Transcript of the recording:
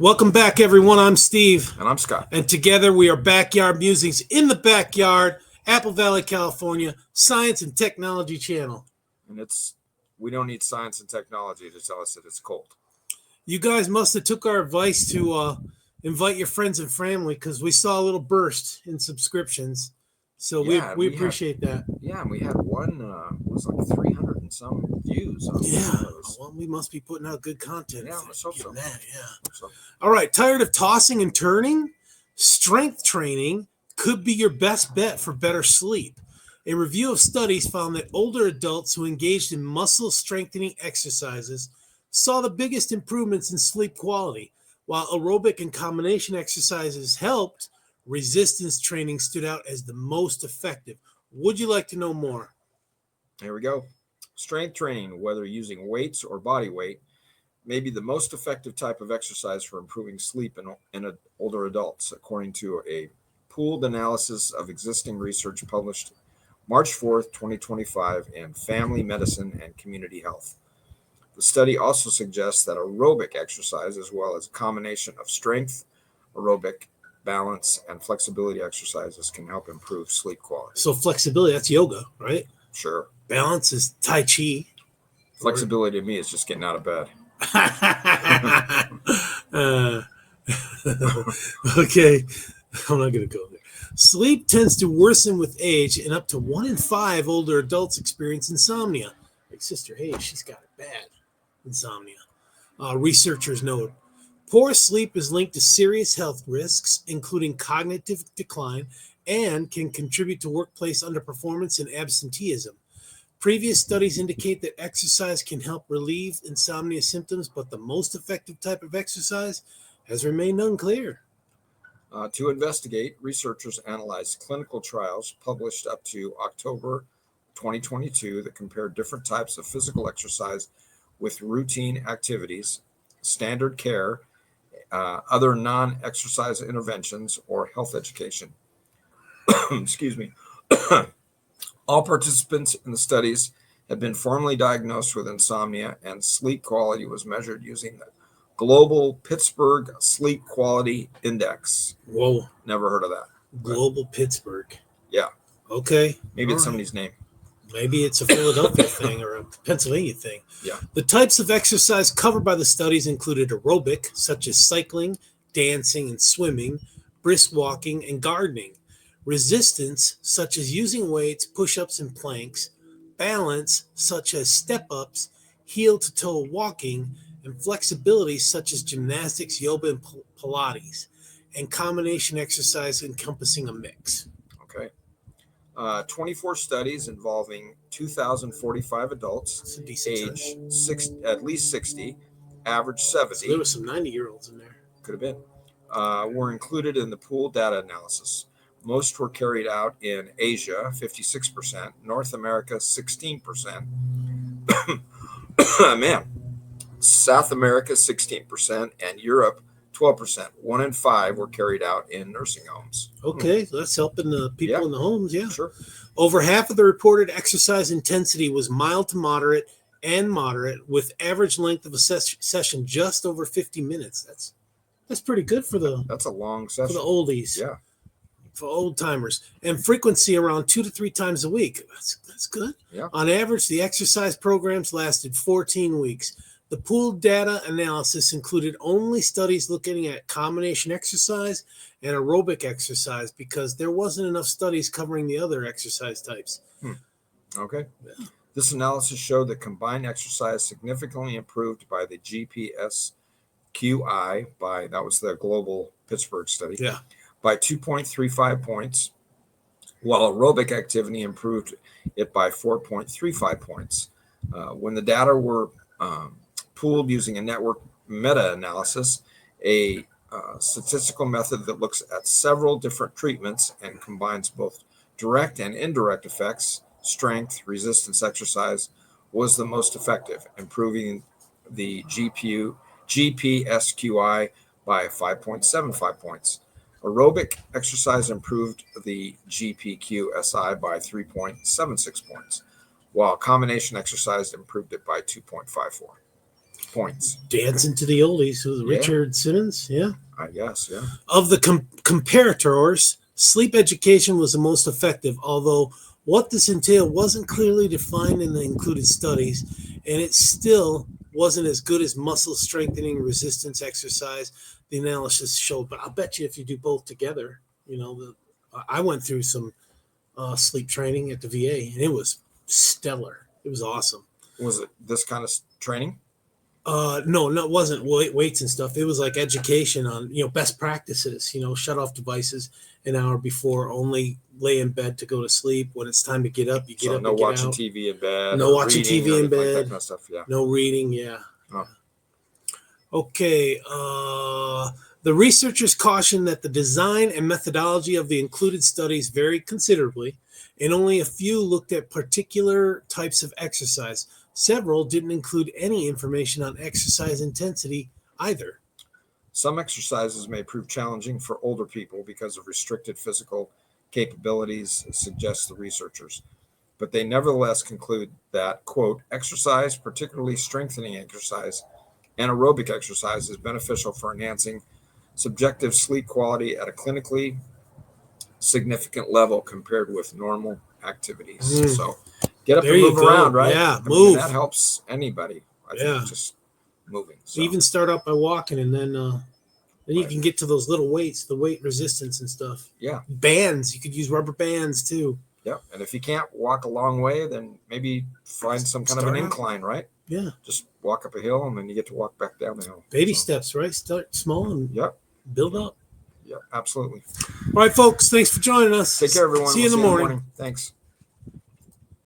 Welcome back, everyone. I'm Steve. And I'm Scott. And together we are Backyard Musings in the Backyard, Apple Valley, California, Science and Technology Channel. And we don't need science and technology to tell us that it's cold. You guys must have took our advice to invite your friends and family because we saw a little burst in subscriptions. So we appreciate that. Yeah, and we had one, it was like 300 and some views. Well, we must be putting out good content. Yeah, let's hope so. All right, tired of tossing and turning? Strength training could be your best bet for better sleep. A review of studies found that older adults who engaged in muscle strengthening exercises saw the biggest improvements in sleep quality. While aerobic and combination exercises helped, resistance training stood out as the most effective. Would you like to know more? Here we go. Strength training, whether using weights or body weight, may be the most effective type of exercise for improving sleep in older adults, according to a pooled analysis of existing research published March 4th, 2025 in Family Medicine and Community Health. The study also suggests that aerobic exercise, as well as a combination of strength, aerobic, balance, and flexibility exercises, can help improve sleep quality. So flexibility, that's yoga, right? Sure. Balance is Tai Chi. Flexibility to me is just getting out of bed. Okay, I'm not going to go there. Sleep tends to worsen with age, and up to 1 in 5 older adults experience insomnia. Like Sister Hayes, she's got it bad, insomnia. Researchers note, poor sleep is linked to serious health risks, including cognitive decline, and can contribute to workplace underperformance and absenteeism. Previous studies indicate that exercise can help relieve insomnia symptoms, but the most effective type of exercise has remained unclear. To investigate, researchers analyzed clinical trials published up to October 2022 that compared different types of physical exercise with routine activities, standard care, other non-exercise interventions, or health education. Excuse me. All participants in the studies have been formally diagnosed with insomnia, and sleep quality was measured using the Global Pittsburgh Sleep Quality Index. Whoa. Never heard of that. Global Pittsburgh. Yeah. Okay. Maybe it's somebody's name. Maybe it's a Philadelphia thing or a Pennsylvania thing. Yeah. The types of exercise covered by the studies included aerobic, such as cycling, dancing, and swimming, brisk walking, and gardening. Resistance, such as using weights, push-ups, and planks. Balance, such as step-ups, heel-to-toe walking, and flexibility, such as gymnastics, yoga, and Pilates. And combination exercise encompassing a mix. Okay. 24 studies involving 2,045 adults, age at least 60, average 70. So there were some 90-year-olds in there. Could have been. Were included in the pooled data analysis. Most were carried out in Asia, 56%, North America, 16%. Man. South America, 16%, and Europe, 12%. 1 in 5 were carried out in nursing homes. Okay, so that's helping the people in the homes, yeah. Sure. Over half of the reported exercise intensity was mild to moderate and moderate, with average length of a session just over 50 minutes. That's pretty good for the. That's a long session for the oldies. Yeah. For old timers, and frequency around 2 to 3 times a week. That's good. Yeah. On average, the exercise programs lasted 14 weeks. The pooled data analysis included only studies looking at combination exercise and aerobic exercise because there wasn't enough studies covering the other exercise types. Okay. Yeah. This analysis showed that combined exercise significantly improved by the GPSQI, that was the Global Pittsburgh study, by 2.35 points, while aerobic activity improved it by 4.35 points. When the data were pooled using a network meta-analysis, a statistical method that looks at several different treatments and combines both direct and indirect effects, strength, resistance exercise, was the most effective, improving the GPSQI by 5.75 points. Aerobic exercise improved the GPQSI by 3.76 points, while combination exercise improved it by 2.54. points. Dancing to the oldies with Richard Simmons. Yeah. I guess, yeah. Of the comparators, sleep education was the most effective, although what this entailed wasn't clearly defined in the included studies, and it still wasn't as good as muscle strengthening resistance exercise, the analysis showed. But I'll bet you if you do both together, I went through some sleep training at the VA, and it was stellar. It was awesome. Was it this kind of training? No, it wasn't weights and stuff. It was like education on, best practices, shut off devices an hour before, only lay in bed to go to sleep. When it's time to get up, you get up. No watching TV in bed. No watching TV in bed. Like that kind of stuff, yeah. No reading, yeah. Oh. Okay. The researchers cautioned that the design and methodology of the included studies varied considerably, and only a few looked at particular types of exercise. Several didn't include any information on exercise intensity either. Some exercises may prove challenging for older people because of restricted physical capabilities, suggests the researchers. But they nevertheless conclude that, quote, exercise, particularly strengthening exercise and aerobic exercise, is beneficial for enhancing subjective sleep quality at a clinically significant level compared with normal activities. So get up and move around, right? Yeah, move. That helps anybody. I think just moving. So. Even start out by walking, and then you can get to those little weights, the weight resistance and stuff. Yeah. Bands. You could use rubber bands too. Yep. And if you can't walk a long way, then maybe find some kind of an incline, right? Yeah. Just walk up a hill, and then you get to walk back down the hill. Baby steps, right? Start small and build up. Yep, absolutely. All right, folks. Thanks for joining us. Take care, everyone. See you in the morning. Thanks.